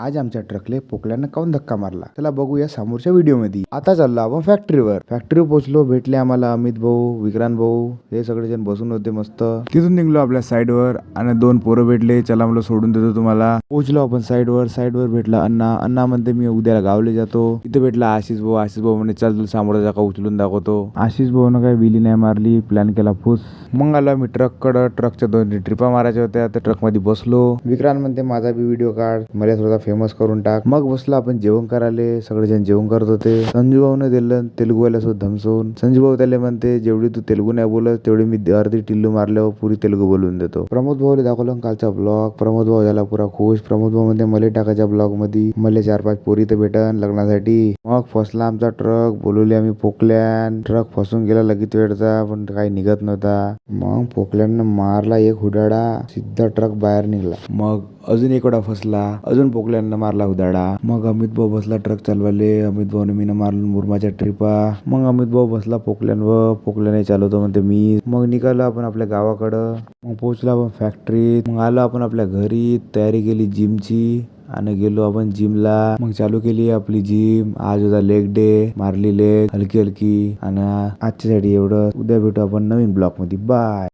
आज आमच्या ट्रकले पोकल्यानं काऊन धक्का मारला त्याला बघूया समोरच्या व्हिडिओ मध्ये। आता चाललो आपण फॅक्टरीवर पोहोचलो, भेटले आम्हाला अमित भाऊ, विक्रांत भाऊ, हे सगळे जण बसून होते मस्त। तिथून निघलो आपल्या साईडवर आणि दोन पोरं भेटले, चला म्हणलं सोडून देतो तुम्हाला। पोहोचलो आपण साईडवर भेटला अण्णा म्हणते मी उद्याला गावले जातो। इथे भेटला आशिष भाऊ म्हणे चल तुला समोरचा जागा उचलून दाखवतो। आशिष भाऊनं काही विली नाही मारली, प्लॅन केला फुस। मग आलो मी ट्रककडं, ट्रकच्या 2 ट्रिपा मारायच्या होत्या, त्या ट्रक मध्ये बसलो। विक्रांत म्हणते माझा बी व्हिडिओ काढ, मला थोडा फेमस करून टाक। मग बसलो आपण जेवण करायला, सगळेजण जेवण करत होते। संजू भाऊने दिलं तेलुगूवाला सोबत धमसून। संजू भाऊ त्याला म्हणते जेवढी तू तेलुगू नाही बोलत तेवढी मी अर्धी टिल्लू मारल्यावर पुरी तेलुगू बोलून देतो। प्रमोद भाऊला दाखवलं कालचा ब्लॉग, प्रमोद भाऊ झाला पुरा खुश। प्रमोद भाऊ म्हणते मला टाकायच्या ब्लॉग मध्ये, मला 4-5 पोरी तर भेटन लग्नासाठी। मग फसला आमचा ट्रक, बोलवले आम्ही पोकल्यान। ट्रक फसून गेला लगेच वेळचा, पण काही निघत नव्हता। मग पोकल्यानं मारला एक हुडाडा, सिद्धा ट्रक बाहेर निघला। मग अजून एक वेळा फसला, अजून पोकल्यानं मारला हुदाडा। मग अमित भाऊ बसला ट्रक चालवाले, अमित भाऊने मीनं मारलं मुरमाच्या ट्रिपा। मग अमित भाऊ बसला पोकल्यावर, पोकल्याने चालवतो म्हणते मी। मग निघालो आपण आपल्या गावाकडं, मग पोहोचलो आपण फॅक्टरीत। मग आलो आपण आपल्या घरी, तयारी केली जिमची आणि गेलो आपण जिमला। मग चालू केली आपली जिम। आज होता लेग डे, मारली लेग हलकी आणि आजच्यासाठी एवढं। उद्या भेटू आपण नवीन ब्लॉग मध्ये, बाय।